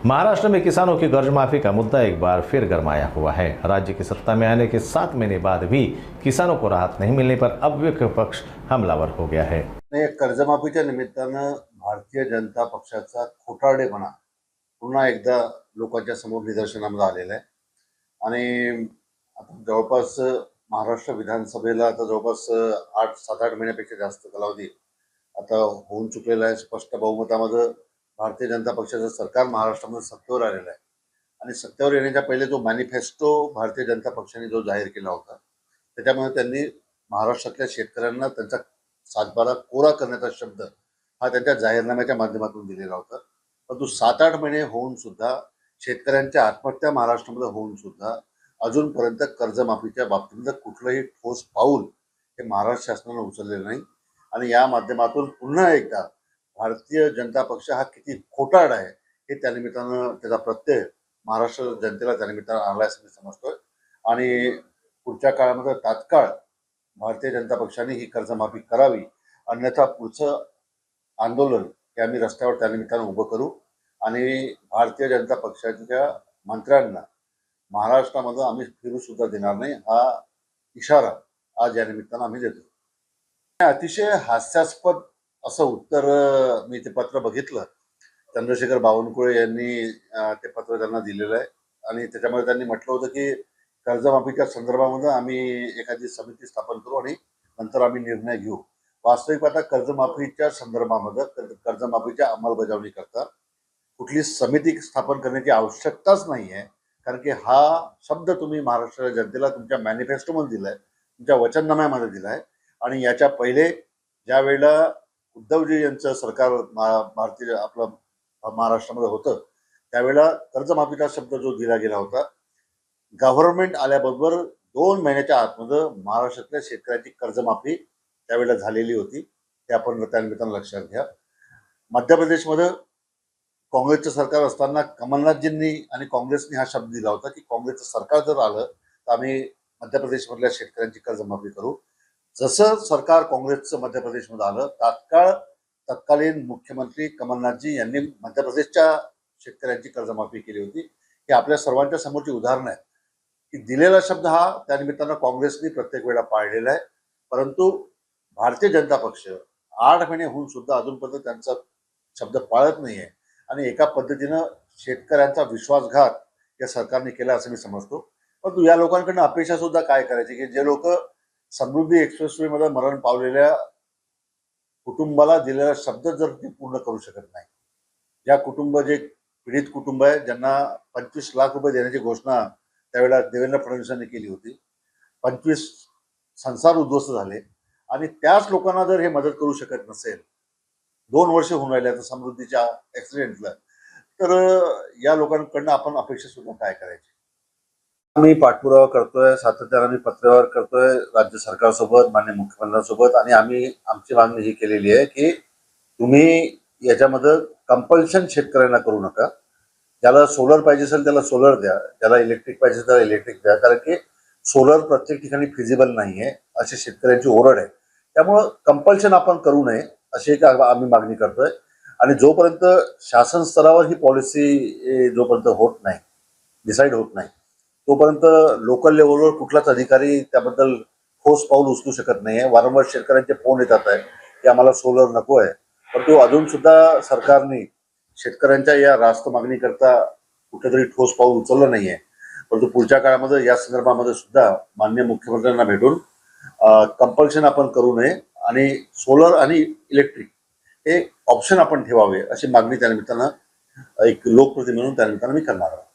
महाराष्ट्र में किसानों की कर्ज माफी का मुद्दा एक बार फिर गरमाया हुआ है। राज्य की सत्ता में आने के 7 महीने बाद भी किसानों को राहत नहीं मिलने पर अब विपक्ष हमलावर हो गया है। कर्जमाफीच्या निमित्तानं भारतीय जनता पक्षाचा खोटारडेपणा पुन्हा एकदा लोकांच्या समोर निदर्शनामध्ये आलेला आहे आणि आता जवळपास महाराष्ट्र विधानसभेला आता जवळपास 7-8 महिन्यापेक्षा जास्त कालावधी आता होऊन चुकलेला आहे। स्पष्ट बहुमतामध्ये भारतीय जनता पक्षाचं सरकार महाराष्ट्रामध्ये सत्तेवर आलेलं आहे आणि सत्तेवर येण्याच्या पहिले जो मॅनिफेस्टो भारतीय जनता पक्षाने जो जाहीर केला होता त्याच्यामध्ये त्यांनी महाराष्ट्रातल्या शेतकऱ्यांना त्यांचा सातबारा कोरा करण्याचा शब्द हा त्यांच्या जाहीरनाम्याच्या माध्यमातून दिलेला होता। परंतु 7-8 महिने होऊन सुद्धा शेतकऱ्यांच्या आत्महत्या महाराष्ट्रामध्ये होऊन सुद्धा अजूनपर्यंत कर्जमाफीच्या बाबतीमध्ये कुठलंही ठोस पाऊल हे महाराष्ट्र शासनाने उचललेलं नाही आणि या माध्यमातून पुन्हा एकदा भारतीय जनता पक्ष हा किती खोटारडा आहे हे त्यानिमित्तानं त्याचा प्रत्यय महाराष्ट्र जनतेला त्यानिमित्तानं आला असं मी समजतोय आणि पुढच्या काळामध्ये तात्काळ भारतीय जनता पक्षाने ही कर्जमाफी करावी, अन्यथा पुढचं आंदोलन हे आम्ही रस्त्यावर त्यानिमित्तानं उभं करू आणि भारतीय जनता पक्षाच्या मंत्र्यांना महाराष्ट्रामध्ये आम्ही फिरू सुद्धा देणार नाही हा इशारा आज या निमित्तानं आम्ही देतो। अतिशय हास्यास्पद असं उत्तर मी ते पत्र बघितलं, चंद्रशेखर बावनकुळे यांनी ते पत्र त्यांना दिलेलं आहे आणि त्याच्यामध्ये त्यांनी म्हटलं होतं की कर्जमाफीच्या संदर्भामध्ये आम्ही एखादी समिती स्थापन करू आणि नंतर आम्ही निर्णय घेऊ। वास्तविक पाहता कर्जमाफीच्या संदर्भामध्ये कर्जमाफीच्या अंमलबजावणी करता कुठली समिती स्थापन करण्याची आवश्यकताच नाही आहे, कारण की हा शब्द तुम्ही महाराष्ट्र जनतेला तुमच्या मॅनिफेस्टोमध्ये दिलाय, तुमच्या वचननाम्यामध्ये दिलाय आणि याच्या पहिले ज्या वेळेला उद्धवजी यांचं सरकार भारतीय आपलं महाराष्ट्रामध्ये होतं त्यावेळेला कर्जमाफीचा शब्द जो दिला गेला होता, गव्हर्नमेंट आल्याबरोबर 2 महिन्याच्या आतमध्ये महाराष्ट्रातल्या शेतकऱ्यांची कर्जमाफी त्यावेळेला झालेली होती, ते आपण त्यानिमित्तानं लक्षात घ्या। मध्य प्रदेशमध्ये काँग्रेसचं सरकार असताना कमलनाथजींनी आणि काँग्रेसने हा शब्द दिला होता की काँग्रेसचं सरकार जर आलं तर आम्ही मध्य प्रदेशमधल्या शेतकऱ्यांची कर्जमाफी करू। जसं सरकार काँग्रेसचं मध्य प्रदेशमध्ये आलं तत्कालीन मुख्यमंत्री कमलनाथजी यांनी मध्य प्रदेशच्या शेतकऱ्यांची कर्जमाफी केली होती। ही आपल्या सर्वांच्या समोरची उदाहरणं आहेत की दिलेला शब्द हा त्यानिमित्तानं काँग्रेसने प्रत्येक वेळा पाळलेला आहे, परंतु भारतीय जनता पक्ष 8 महिने होऊन सुद्धा अजूनपर्यंत त्यांचा शब्द पाळत नाहीये आणि एका पद्धतीनं शेतकऱ्यांचा विश्वासघात या सरकारने केला असं मी समजतो। परंतु या लोकांकडनं अपेक्षा सुद्धा काय करायची की जे लोक समृद्धी एक्सप्रेसवे मध्ये मरण पावलेल्या कुटुंबाला दिलेला शब्द जर ते पूर्ण करू शकत नाही, ज्या कुटुंब जे पीडित कुटुंब आहे ज्यांना 25 लाख रुपये देण्याची घोषणा त्यावेळेला देवेंद्र फडणवीसांनी केली होती, 25 संसार उद्ध्वस्त झाले आणि त्याच लोकांना जर हे मदत करू शकत नसेल, 2 वर्ष होऊन राहिले आता समृद्धीच्या ऍक्सिडेंटला, तर या लोकांकडनं आपण अपेक्षा सुद्धा काय करायची। आम्ही पाठपुरावा करतोय, सातत्याने आम्ही पत्रव्यवहार करतोय राज्य सरकारसोबत, माननीय मुख्यमंत्र्यांसोबत आणि आम्ही आमची मागणी ही केलेली आहे की तुम्ही याच्यामध्ये कंपल्शन शेतकऱ्यांना करू नका। ज्याला सोलर पाहिजे असेल त्याला सोलर द्या, ज्याला इलेक्ट्रिक पाहिजे त्याला इलेक्ट्रिक द्या, कारण की सोलर प्रत्येक ठिकाणी फिजिबल नाहीये अशी शेतकऱ्यांची ओरड आहे। त्यामुळं कंपल्शन आपण करू नये अशी एक आम्ही मागणी करतोय आणि जोपर्यंत शासन स्तरावर ही पॉलिसी जोपर्यंत होत नाही, डिसाईड होत नाही, तोपर्यंत लोकल लेवलवर कुठलाच अधिकारी त्याबद्दल ठोस पाऊल उचलू शकत नाहीये। वारंवार शेतकऱ्यांचे फोन येतात आहे की आम्हाला सोलर नको आहे, परंतु अजून सुद्धा सरकारने शेतकऱ्यांच्या या रास्त मागणी करता कुठेतरी ठोस पाऊल उचललं नाहीये। परंतु पुढच्या काळामध्ये या संदर्भामध्ये सुद्धा माननीय मुख्यमंत्र्यांना भेटून कंपल्शन आपण करू नये आणि सोलर आणि इलेक्ट्रिक हे ऑप्शन आपण ठेवावे अशी मागणी त्यानिमित्तानं एक लोकप्रतिनिधी म्हणून त्यानिमित्तानं मी करणार आहे।